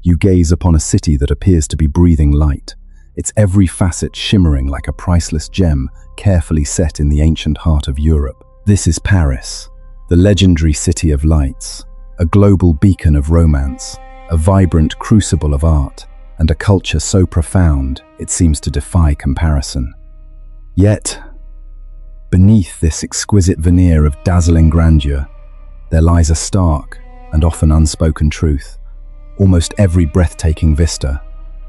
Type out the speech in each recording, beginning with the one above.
you gaze upon a city that appears to be breathing light, its every facet shimmering like a priceless gem carefully set in the ancient heart of Europe. This is Paris, the legendary city of lights, a global beacon of romance, a vibrant crucible of art, and a culture so profound it seems to defy comparison. Yet, beneath this exquisite veneer of dazzling grandeur, there lies a stark and often unspoken truth. Almost every breathtaking vista,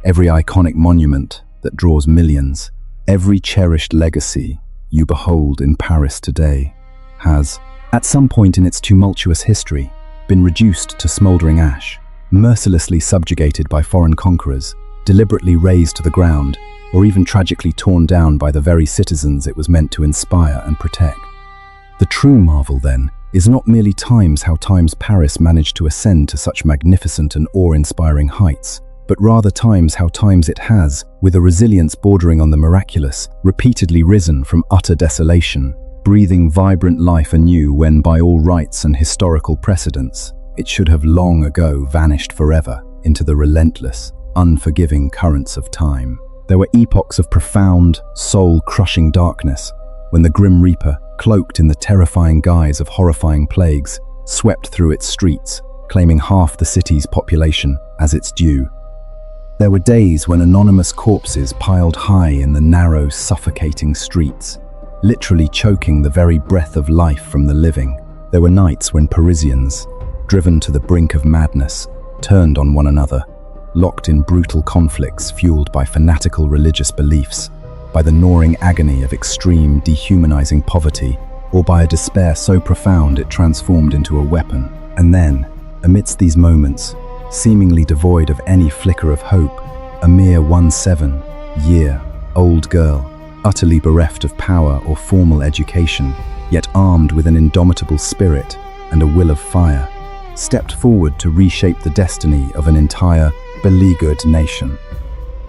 every iconic monument that draws millions, every cherished legacy you behold in Paris today has, at some point in its tumultuous history, been reduced to smoldering ash, mercilessly subjugated by foreign conquerors, deliberately razed to the ground, or even tragically torn down by the very citizens it was meant to inspire and protect. The true marvel, then, is not merely how Paris managed to ascend to such magnificent and awe-inspiring heights, but rather how it has, with a resilience bordering on the miraculous, repeatedly risen from utter desolation, breathing vibrant life anew when, by all rights and historical precedents, it should have long ago vanished forever into the relentless, unforgiving currents of time. There were epochs of profound, soul-crushing darkness, when the Grim Reaper, cloaked in the terrifying guise of horrifying plagues, swept through its streets, claiming half the city's population as its due. There were days when anonymous corpses piled high in the narrow, suffocating streets, literally choking the very breath of life from the living. There were nights when Parisians, driven to the brink of madness, turned on one another, locked in brutal conflicts fueled by fanatical religious beliefs, by the gnawing agony of extreme, dehumanizing poverty, or by a despair so profound it transformed into a weapon. And then, amidst these moments, seemingly devoid of any flicker of hope, a mere 17-year-old girl, utterly bereft of power or formal education, yet armed with an indomitable spirit and a will of fire, stepped forward to reshape the destiny of an entire, beleaguered nation.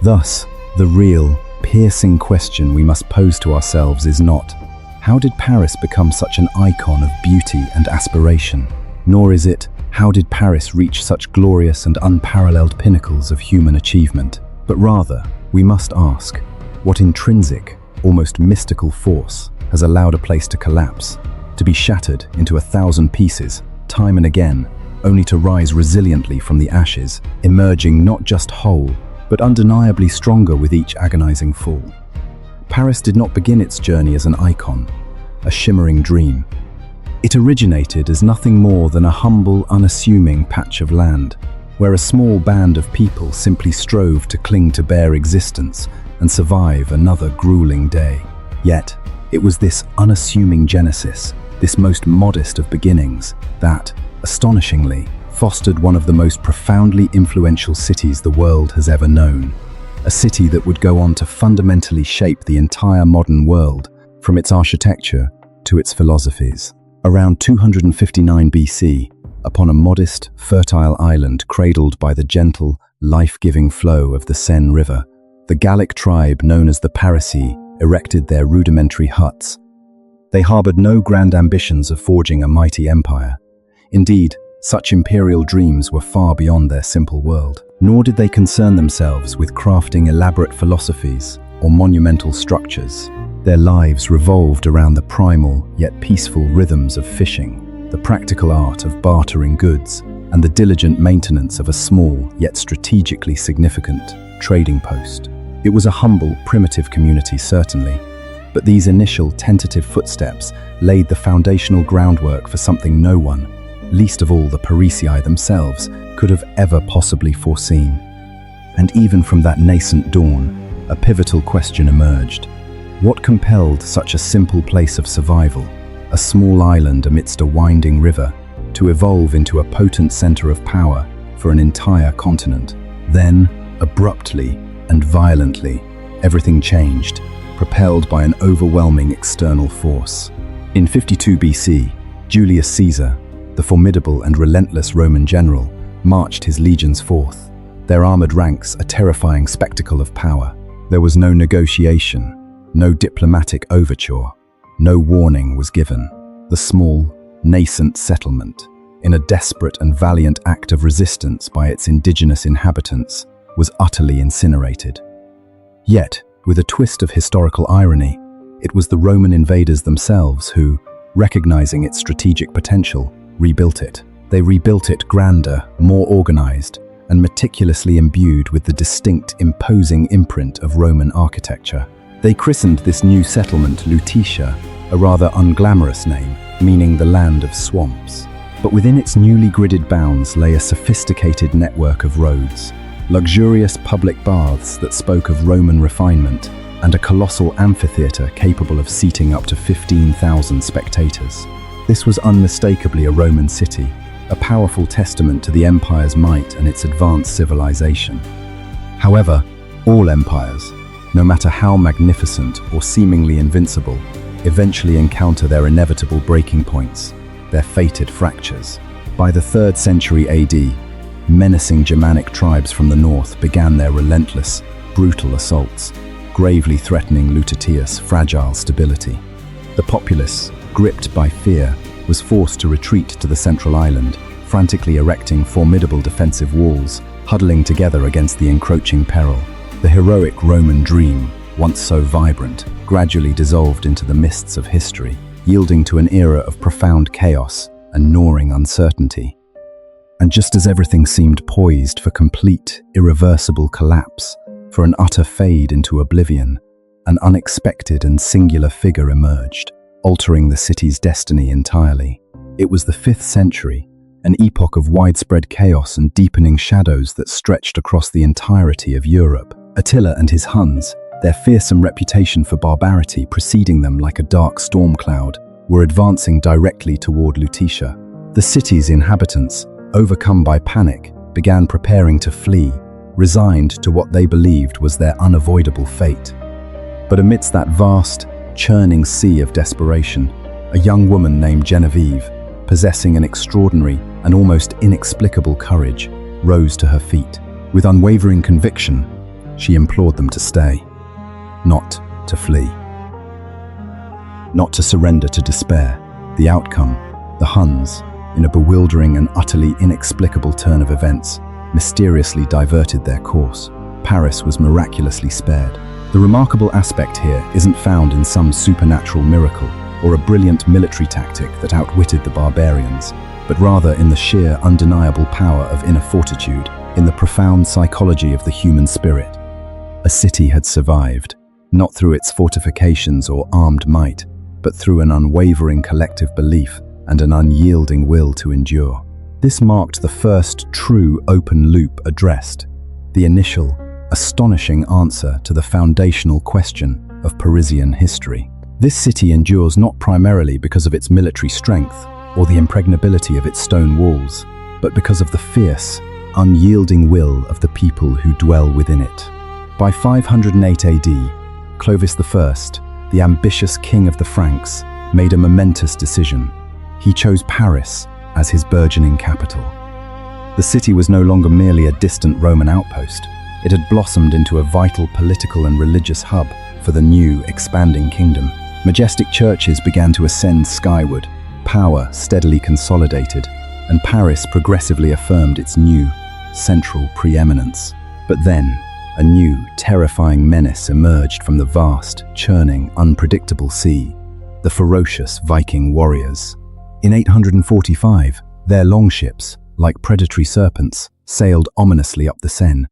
Thus, the real, piercing question we must pose to ourselves is not, how did Paris become such an icon of beauty and aspiration? Nor is it, how did Paris reach such glorious and unparalleled pinnacles of human achievement? But rather, we must ask, what intrinsic, almost mystical force has allowed a place to collapse, to be shattered into 1,000 pieces, time and again, only to rise resiliently from the ashes, emerging not just whole, but undeniably stronger with each agonizing fall. Paris did not begin its journey as an icon, a shimmering dream. It originated as nothing more than a humble, unassuming patch of land, where a small band of people simply strove to cling to bare existence and survive another grueling day. Yet, it was this unassuming genesis, this most modest of beginnings, that, astonishingly, fostered one of the most profoundly influential cities the world has ever known. A city that would go on to fundamentally shape the entire modern world, from its architecture to its philosophies. Around 259 BC, upon a modest, fertile island cradled by the gentle, life-giving flow of the Seine River, the Gallic tribe known as the Parisii erected their rudimentary huts. They harbored no grand ambitions of forging a mighty empire. Indeed, such imperial dreams were far beyond their simple world. Nor did they concern themselves with crafting elaborate philosophies or monumental structures. Their lives revolved around the primal yet peaceful rhythms of fishing, the practical art of bartering goods, and the diligent maintenance of a small yet strategically significant trading post. It was a humble, primitive community, certainly, but these initial tentative footsteps laid the foundational groundwork for something no one, least of all the Parisii themselves, could have ever possibly foreseen. And even from that nascent dawn, a pivotal question emerged. What compelled such a simple place of survival, a small island amidst a winding river, to evolve into a potent center of power for an entire continent? Then, abruptly and violently, everything changed, propelled by an overwhelming external force. In 52 BC, Julius Caesar, the formidable and relentless Roman general, marched his legions forth, their armored ranks a terrifying spectacle of power. There was no negotiation, no diplomatic overture, no warning was given. The small, nascent settlement, in a desperate and valiant act of resistance by its indigenous inhabitants, was utterly incinerated. Yet, with a twist of historical irony, it was the Roman invaders themselves who, recognizing its strategic potential, rebuilt it. They rebuilt it grander, more organized, and meticulously imbued with the distinct, imposing imprint of Roman architecture. They christened this new settlement Lutetia, a rather unglamorous name, meaning the land of swamps. But within its newly gridded bounds lay a sophisticated network of roads, luxurious public baths that spoke of Roman refinement, and a colossal amphitheater capable of seating up to 15,000 spectators. This was unmistakably a Roman city, a powerful testament to the empire's might and its advanced civilization. However, all empires, no matter how magnificent or seemingly invincible, eventually encounter their inevitable breaking points, their fated fractures. By the 3rd century AD, menacing Germanic tribes from the north began their relentless, brutal assaults, gravely threatening Lutetia's fragile stability. The populace, gripped by fear, was forced to retreat to the central island, frantically erecting formidable defensive walls, huddling together against the encroaching peril. The heroic Roman dream, once so vibrant, gradually dissolved into the mists of history, yielding to an era of profound chaos and gnawing uncertainty. And just as everything seemed poised for complete, irreversible collapse, for an utter fade into oblivion, an unexpected and singular figure emerged, altering the city's destiny entirely. It was the 5th century, an epoch of widespread chaos and deepening shadows that stretched across the entirety of Europe. Attila and his Huns, their fearsome reputation for barbarity preceding them like a dark storm cloud, were advancing directly toward Lutetia. The city's inhabitants, overcome by panic, began preparing to flee, resigned to what they believed was their unavoidable fate. But amidst that vast, churning sea of desperation, a young woman named Genevieve, possessing an extraordinary and almost inexplicable courage, rose to her feet. With unwavering conviction, she implored them to stay, not to flee. Not to surrender to despair. The outcome, the Huns, in a bewildering and utterly inexplicable turn of events, mysteriously diverted their course. Paris was miraculously spared. The remarkable aspect here isn't found in some supernatural miracle or a brilliant military tactic that outwitted the barbarians, but rather in the sheer, undeniable power of inner fortitude, in the profound psychology of the human spirit. A city had survived, not through its fortifications or armed might, but through an unwavering collective belief and an unyielding will to endure. This marked the first true open loop addressed, the initial, astonishing answer to the foundational question of Parisian history. This city endures not primarily because of its military strength or the impregnability of its stone walls, but because of the fierce, unyielding will of the people who dwell within it. By 508 AD, Clovis I, the ambitious king of the Franks, made a momentous decision. He chose Paris as his burgeoning capital. The city was no longer merely a distant Roman outpost. It had blossomed into a vital political and religious hub for the new, expanding kingdom. Majestic churches began to ascend skyward, power steadily consolidated, and Paris progressively affirmed its new, central preeminence. But then, a new, terrifying menace emerged from the vast, churning, unpredictable sea: the ferocious Viking warriors. In 845, their longships, like predatory serpents, sailed ominously up the Seine,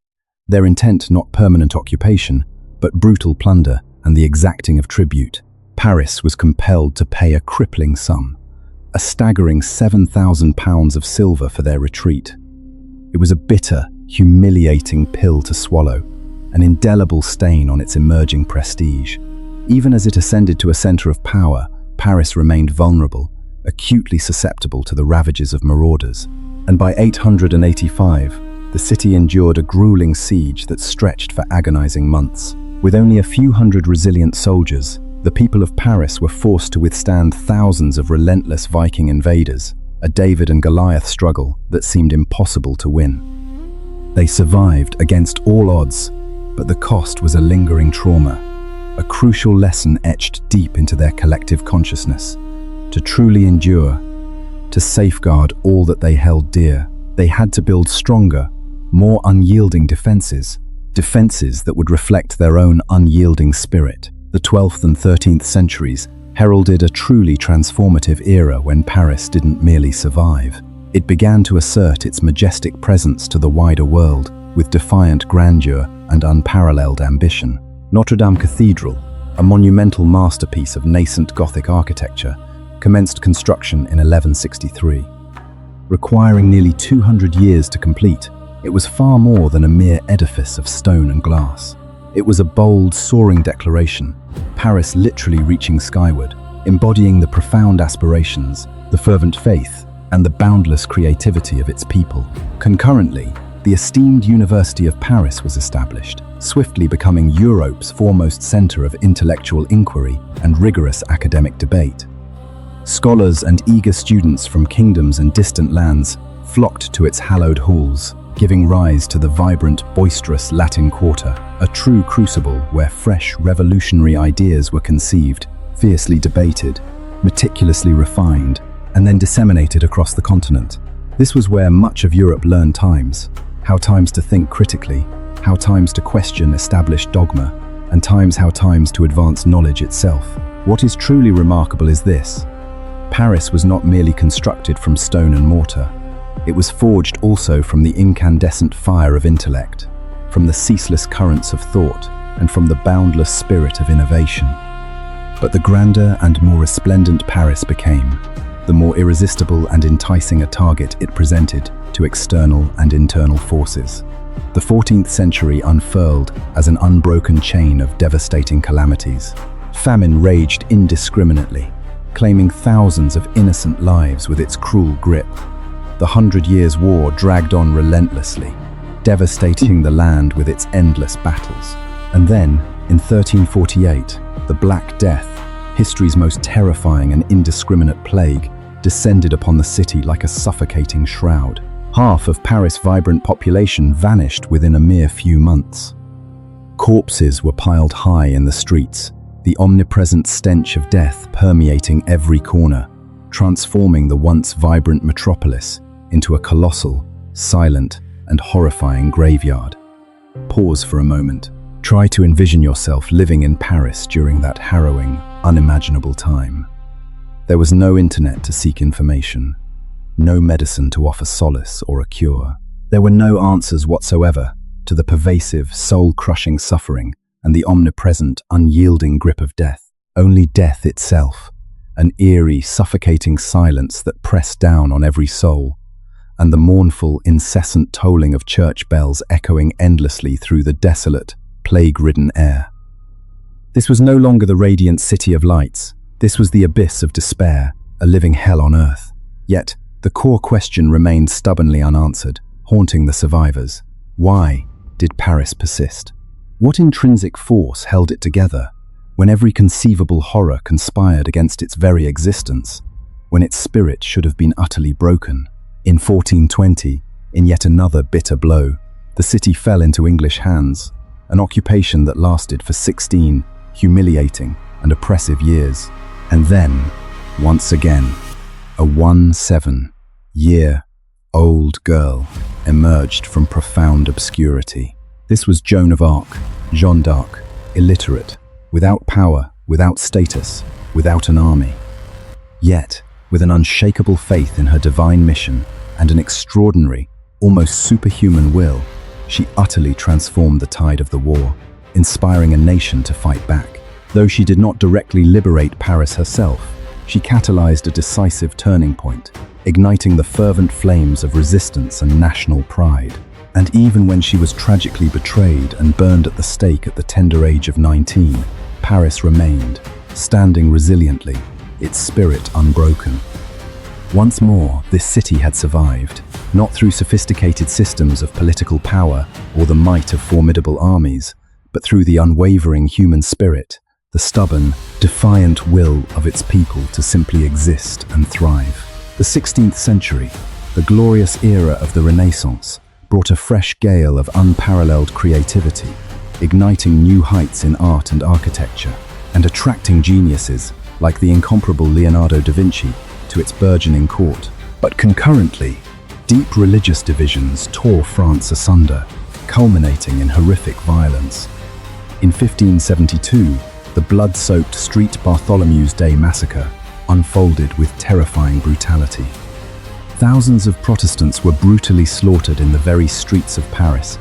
their intent not permanent occupation, but brutal plunder and the exacting of tribute. Paris was compelled to pay a crippling sum, a staggering £7,000 of silver for their retreat. It was a bitter, humiliating pill to swallow, an indelible stain on its emerging prestige. Even as it ascended to a center of power, Paris remained vulnerable, acutely susceptible to the ravages of marauders. And by 885, the city endured a grueling siege that stretched for agonizing months. With only a few hundred resilient soldiers, the people of Paris were forced to withstand thousands of relentless Viking invaders, a David and Goliath struggle that seemed impossible to win. They survived against all odds, but the cost was a lingering trauma, a crucial lesson etched deep into their collective consciousness. To truly endure, to safeguard all that they held dear. They had to build stronger, more unyielding defenses that would reflect their own unyielding spirit. The 12th and 13th centuries heralded a truly transformative era when Paris didn't merely survive. It began to assert its majestic presence to the wider world with defiant grandeur and unparalleled ambition. Notre Dame Cathedral, a monumental masterpiece of nascent Gothic architecture, commenced construction in 1163. Requiring nearly 200 years to complete, it was far more than a mere edifice of stone and glass. It was a bold, soaring declaration, Paris literally reaching skyward, embodying the profound aspirations, the fervent faith, and the boundless creativity of its people. Concurrently, the esteemed University of Paris was established, swiftly becoming Europe's foremost center of intellectual inquiry and rigorous academic debate. Scholars and eager students from kingdoms and distant lands flocked to its hallowed halls, giving rise to the vibrant, boisterous Latin Quarter, a true crucible where fresh, revolutionary ideas were conceived, fiercely debated, meticulously refined, and then disseminated across the continent. This was where much of Europe learned how times to think critically, how times to question established dogma, and how times to advance knowledge itself. What is truly remarkable is this: Paris was not merely constructed from stone and mortar. It was forged also from the incandescent fire of intellect, from the ceaseless currents of thought, and from the boundless spirit of innovation. But the grander and more resplendent Paris became, the more irresistible and enticing a target it presented to external and internal forces. The 14th century unfurled as an unbroken chain of devastating calamities. Famine raged indiscriminately, claiming thousands of innocent lives with its cruel grip. The 100 Years' War dragged on relentlessly, devastating the land with its endless battles. And then, in 1348, the Black Death, history's most terrifying and indiscriminate plague, descended upon the city like a suffocating shroud. Half of Paris' vibrant population vanished within a mere few months. Corpses were piled high in the streets, the omnipresent stench of death permeating every corner, transforming the once vibrant metropolis into a colossal, silent, and horrifying graveyard. Pause for a moment. Try to envision yourself living in Paris during that harrowing, unimaginable time. There was no internet to seek information, no medicine to offer solace or a cure. There were no answers whatsoever to the pervasive, soul-crushing suffering and the omnipresent, unyielding grip of death. Only death itself, an eerie, suffocating silence that pressed down on every soul, and the mournful, incessant tolling of church bells echoing endlessly through the desolate, plague-ridden air. This was no longer the radiant city of lights. This was the abyss of despair, a living hell on earth. Yet, the core question remained stubbornly unanswered, haunting the survivors. Why did Paris persist? What intrinsic force held it together when every conceivable horror conspired against its very existence, when its spirit should have been utterly broken? In 1420, in yet another bitter blow, the city fell into English hands, an occupation that lasted for 16 humiliating and oppressive years. And then, once again, a 17-year-old girl emerged from profound obscurity. This was Joan of Arc, Jeanne d'Arc, illiterate, without power, without status, without an army. Yet, with an unshakable faith in her divine mission and an extraordinary, almost superhuman will, she utterly transformed the tide of the war, inspiring a nation to fight back. Though she did not directly liberate Paris herself, she catalyzed a decisive turning point, igniting the fervent flames of resistance and national pride. And even when she was tragically betrayed and burned at the stake at the tender age of 19, Paris remained, standing resiliently, its spirit unbroken. Once more, this city had survived, not through sophisticated systems of political power or the might of formidable armies, but through the unwavering human spirit, the stubborn, defiant will of its people to simply exist and thrive. The 16th century, the glorious era of the Renaissance, brought a fresh gale of unparalleled creativity, igniting new heights in art and architecture, and attracting geniuses like the incomparable Leonardo da Vinci to its burgeoning court. But concurrently, deep religious divisions tore France asunder, culminating in horrific violence. In 1572, the blood-soaked Street Bartholomew's Day massacre unfolded with terrifying brutality. Thousands of Protestants were brutally slaughtered in the very streets of Paris,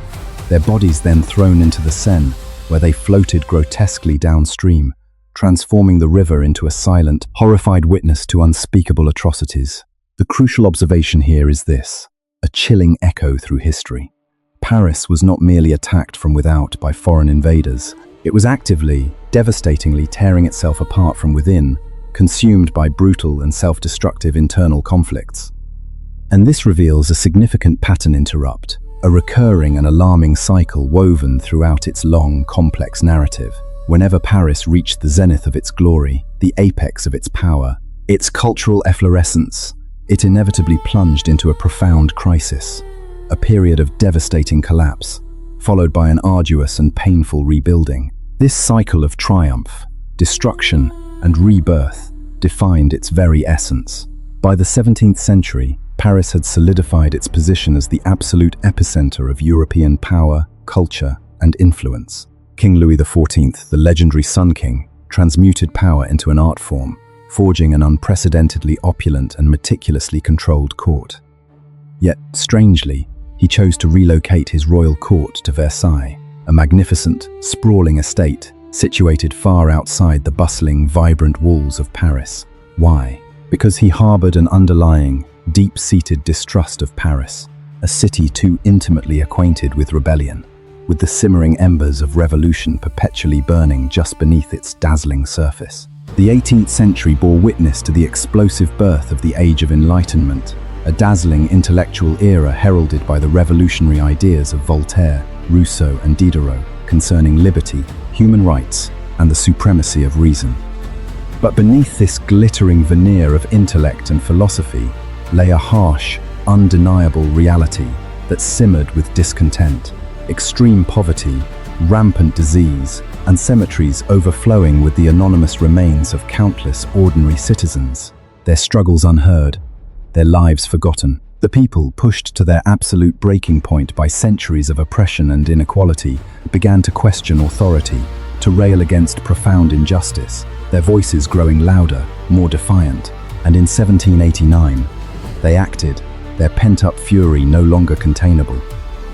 their bodies then thrown into the Seine, where they floated grotesquely downstream, transforming the river into a silent, horrified witness to unspeakable atrocities. The crucial observation here is this, a chilling echo through history. Paris was not merely attacked from without by foreign invaders. It was actively, devastatingly tearing itself apart from within, consumed by brutal and self-destructive internal conflicts. And this reveals a significant pattern interrupt, a recurring and alarming cycle woven throughout its long, complex narrative. Whenever Paris reached the zenith of its glory, the apex of its power, its cultural efflorescence, it inevitably plunged into a profound crisis, a period of devastating collapse, followed by an arduous and painful rebuilding. This cycle of triumph, destruction, and rebirth defined its very essence. By the 17th century, Paris had solidified its position as the absolute epicenter of European power, culture, and influence. King Louis XIV, the legendary Sun King, transmuted power into an art form, forging an unprecedentedly opulent and meticulously controlled court. Yet, strangely, he chose to relocate his royal court to Versailles, a magnificent, sprawling estate situated far outside the bustling, vibrant walls of Paris. Why? Because he harbored an underlying, deep-seated distrust of Paris, a city too intimately acquainted with rebellion, with the simmering embers of revolution perpetually burning just beneath its dazzling surface. The 18th century bore witness to the explosive birth of the Age of Enlightenment, a dazzling intellectual era heralded by the revolutionary ideas of Voltaire, Rousseau, and Diderot concerning liberty, human rights, and the supremacy of reason. But beneath this glittering veneer of intellect and philosophy lay a harsh, undeniable reality that simmered with discontent, extreme poverty, rampant disease, and cemeteries overflowing with the anonymous remains of countless ordinary citizens, their struggles unheard, their lives forgotten. The people, pushed to their absolute breaking point by centuries of oppression and inequality, began to question authority, to rail against profound injustice, their voices growing louder, more defiant. And in 1789, they acted, their pent-up fury no longer containable.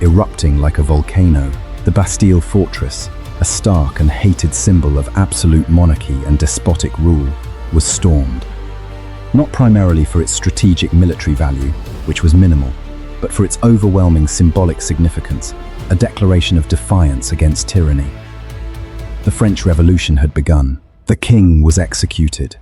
Erupting like a volcano, the Bastille fortress, a stark and hated symbol of absolute monarchy and despotic rule, was stormed. Not primarily for its strategic military value, which was minimal, but for its overwhelming symbolic significance, a declaration of defiance against tyranny. The French Revolution had begun. The king was executed.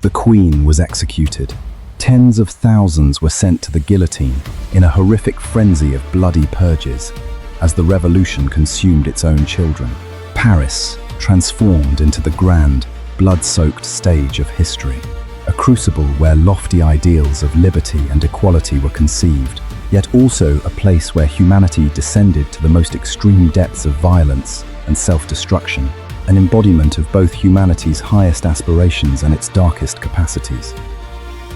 The queen was executed. Tens of thousands were sent to the guillotine in a horrific frenzy of bloody purges, as the revolution consumed its own children. Paris transformed into the grand, blood-soaked stage of history, a crucible where lofty ideals of liberty and equality were conceived, yet also a place where humanity descended to the most extreme depths of violence and self-destruction, an embodiment of both humanity's highest aspirations and its darkest capacities.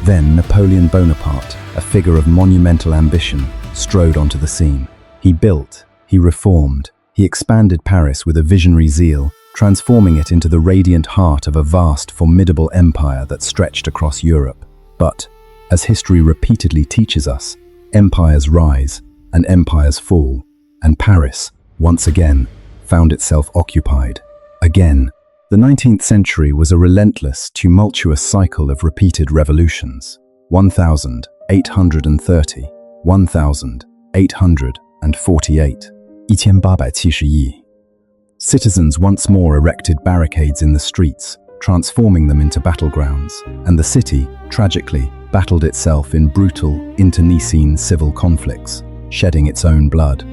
Then Napoleon Bonaparte, a figure of monumental ambition, strode onto the scene. He built, he reformed, he expanded Paris with a visionary zeal, transforming it into the radiant heart of a vast, formidable empire that stretched across Europe. But, as history repeatedly teaches us, empires rise and empires fall, and Paris, once again, found itself occupied. Again, the 19th century was a relentless, tumultuous cycle of repeated revolutions. 1830, 1848, 1871. Citizens once more erected barricades in the streets, transforming them into battlegrounds, and the city, tragically, battled itself in brutal, internecine civil conflicts, shedding its own blood.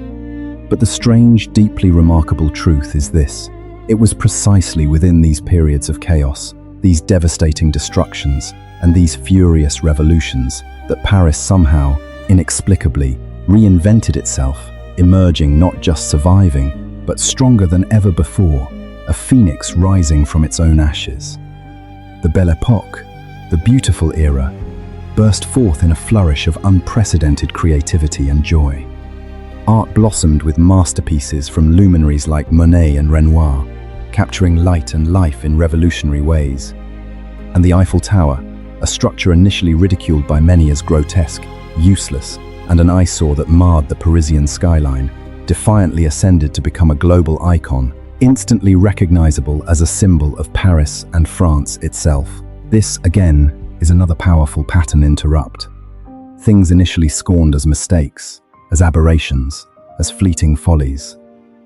But the strange, deeply remarkable truth is this: it was precisely within these periods of chaos, these devastating destructions, and these furious revolutions that Paris somehow, inexplicably, reinvented itself, emerging not just surviving, but stronger than ever before, a phoenix rising from its own ashes. The Belle Époque, the beautiful era, burst forth in a flourish of unprecedented creativity and joy. Art blossomed with masterpieces from luminaries like Monet and Renoir, capturing light and life in revolutionary ways. And the Eiffel Tower, a structure initially ridiculed by many as grotesque, useless, and an eyesore that marred the Parisian skyline, defiantly ascended to become a global icon, instantly recognizable as a symbol of Paris and France itself. This, again, is another powerful pattern interrupt. Things initially scorned as mistakes, as aberrations, as fleeting follies.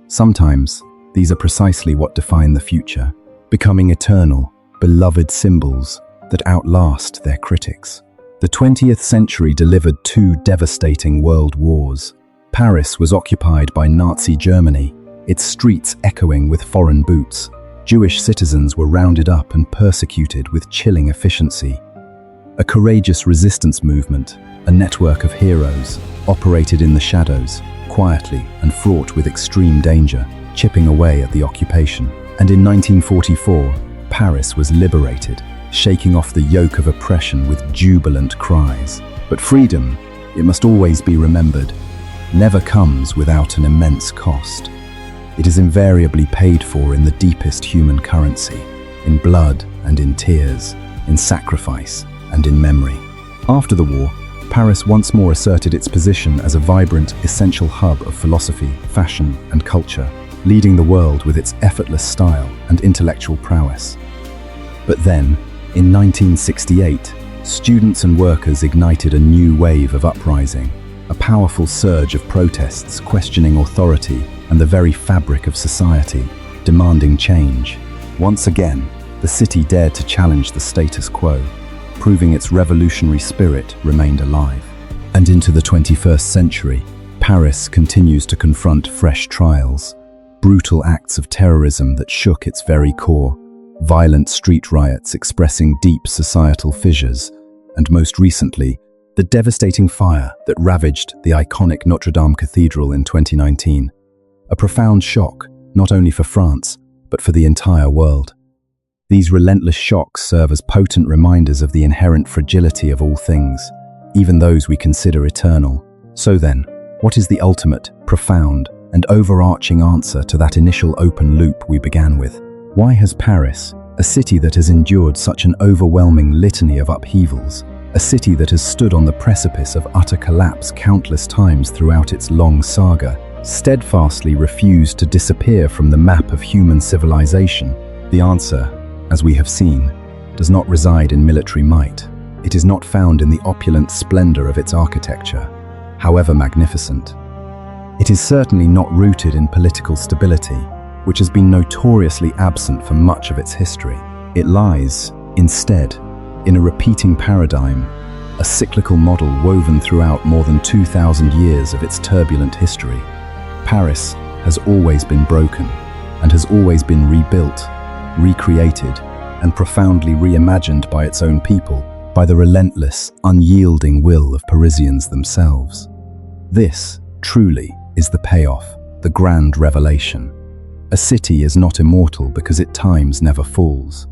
Sometimes, these are precisely what define the future, becoming eternal, beloved symbols that outlast their critics. The 20th century delivered two devastating world wars. Paris was occupied by Nazi Germany, its streets echoing with foreign boots. Jewish citizens were rounded up and persecuted with chilling efficiency. A courageous resistance movement, a network of heroes, operated in the shadows, quietly and fraught with extreme danger, chipping away at the occupation. And in 1944, Paris was liberated, shaking off the yoke of oppression with jubilant cries. But freedom, it must always be remembered, never comes without an immense cost. It is invariably paid for in the deepest human currency, in blood and in tears, in sacrifice and in memory. After the war, Paris once more asserted its position as a vibrant, essential hub of philosophy, fashion, and culture, leading the world with its effortless style and intellectual prowess. But then, in 1968, students and workers ignited a new wave of uprising, a powerful surge of protests questioning authority and the very fabric of society, demanding change. Once again, the city dared to challenge the status quo, proving its revolutionary spirit remained alive. And into the 21st century, Paris continues to confront fresh trials, brutal acts of terrorism that shook its very core, violent street riots expressing deep societal fissures, and most recently, the devastating fire that ravaged the iconic Notre Dame Cathedral in 2019. A profound shock, not only for France, but for the entire world. These relentless shocks serve as potent reminders of the inherent fragility of all things, even those we consider eternal. So then, what is the ultimate, profound, and overarching answer to that initial open loop we began with? Why has Paris, a city that has endured such an overwhelming litany of upheavals, a city that has stood on the precipice of utter collapse countless times throughout its long saga, steadfastly refused to disappear from the map of human civilization? The answer, as we have seen, does not reside in military might. It is not found in the opulent splendor of its architecture, however magnificent. It is certainly not rooted in political stability, which has been notoriously absent for much of its history. It lies, instead, in a repeating paradigm, a cyclical model woven throughout more than 2,000 years of its turbulent history. Paris has always been broken and has always been rebuilt, recreated, and profoundly reimagined by its own people, by the relentless, unyielding will of Parisians themselves. This, truly, is the payoff, the grand revelation. A city is not immortal because at times never falls.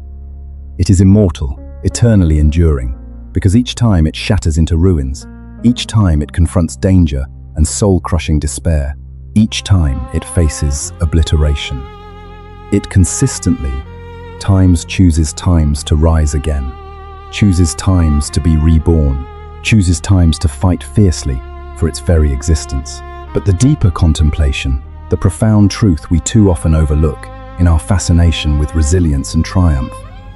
It is immortal, eternally enduring, because each time it shatters into ruins, each time it confronts danger and soul-crushing despair, each time it faces obliteration. It consistently, times chooses times to rise again, chooses times to be reborn, chooses times to fight fiercely for its very existence. But the deeper contemplation, the profound truth we too often overlook in our fascination with resilience and triumph,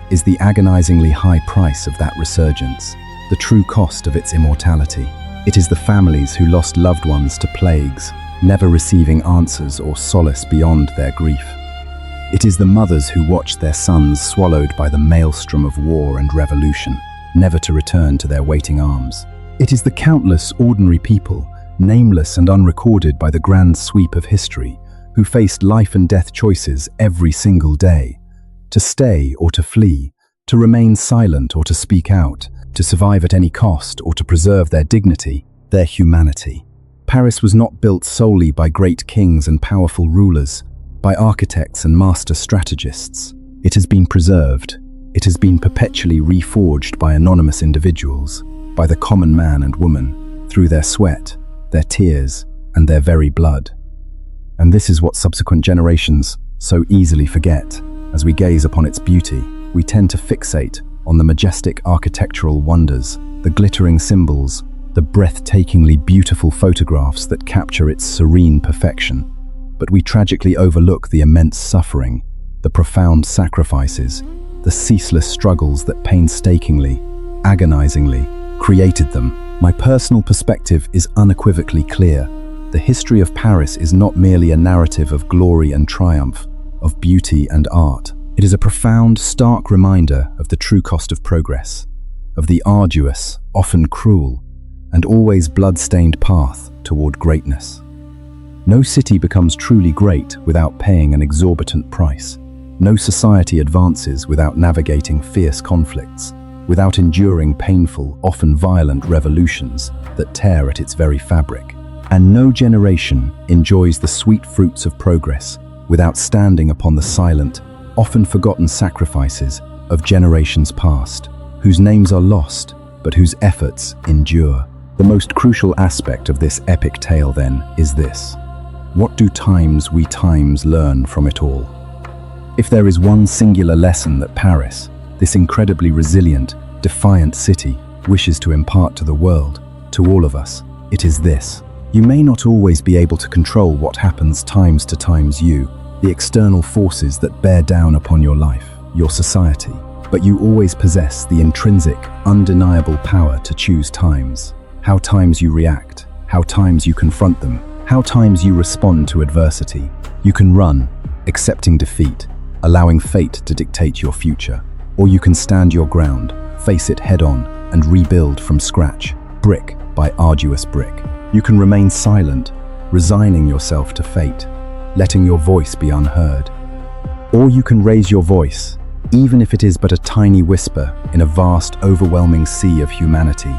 is the agonizingly high price of that resurgence, the true cost of its immortality. It is the families who lost loved ones to plagues, never receiving answers or solace beyond their grief. It is the mothers who watched their sons swallowed by the maelstrom of war and revolution, never to return to their waiting arms. It is the countless ordinary people, nameless and unrecorded by the grand sweep of history, who faced life and death choices every single day, to stay or to flee, to remain silent or to speak out, to survive at any cost or to preserve their dignity, their humanity. Paris was not built solely by great kings and powerful rulers, by architects and master strategists. It has been preserved. It has been perpetually reforged by anonymous individuals, by the common man and woman, through their sweat, their tears, and their very blood. And this is what subsequent generations so easily forget. As we gaze upon its beauty, we tend to fixate on the majestic architectural wonders, the glittering symbols, the breathtakingly beautiful photographs that capture its serene perfection. But we tragically overlook the immense suffering, the profound sacrifices, the ceaseless struggles that painstakingly, agonizingly created them. My personal perspective is unequivocally clear. The history of Paris is not merely a narrative of glory and triumph, of beauty and art. It is a profound, stark reminder of the true cost of progress, of the arduous, often cruel, and always blood-stained path toward greatness. No city becomes truly great without paying an exorbitant price. No society advances without navigating fierce conflicts, without enduring painful, often violent revolutions that tear at its very fabric. And no generation enjoys the sweet fruits of progress without standing upon the silent, often forgotten sacrifices of generations past, whose names are lost, but whose efforts endure. The most crucial aspect of this epic tale, then, is this: what do we times learn from it all? If there is one singular lesson that Paris, this incredibly resilient, defiant city, wishes to impart to the world, to all of us, it is this: you may not always be able to control what happens times you, the external forces that bear down upon your life, your society, but you always possess the intrinsic, undeniable power to choose how times you react, how times you confront them, how times you respond to adversity. You can run, accepting defeat, allowing fate to dictate your future, or you can stand your ground, face it head-on, and rebuild from scratch, brick by arduous brick. You can remain silent, resigning yourself to fate, letting your voice be unheard. Or you can raise your voice, even if it is but a tiny whisper in a vast, overwhelming sea of humanity,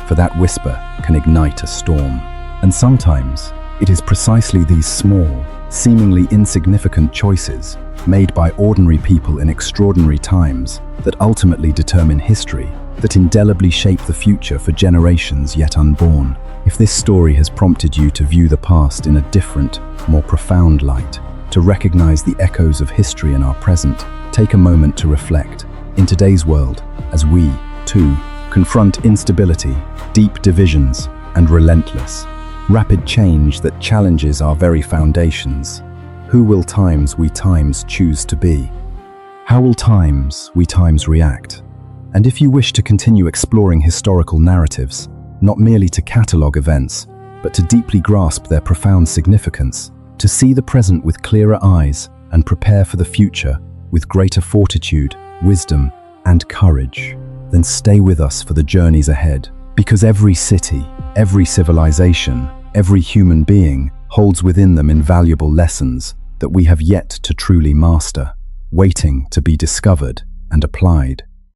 for that whisper can ignite a storm. And sometimes, it is precisely these small, seemingly insignificant choices made by ordinary people in extraordinary times that ultimately determine history, that indelibly shape the future for generations yet unborn. If this story has prompted you to view the past in a different, more profound light, to recognize the echoes of history in our present, take a moment to reflect. In today's world, as we, too, confront instability, deep divisions, and relentless, rapid change that challenges our very foundations, who will we times choose to be? How will we times react? And if you wish to continue exploring historical narratives, not merely to catalogue events, but to deeply grasp their profound significance, to see the present with clearer eyes and prepare for the future with greater fortitude, wisdom, and courage, then stay with us for the journeys ahead. Because every city, every civilization, every human being holds within them invaluable lessons that we have yet to truly master, waiting to be discovered and applied.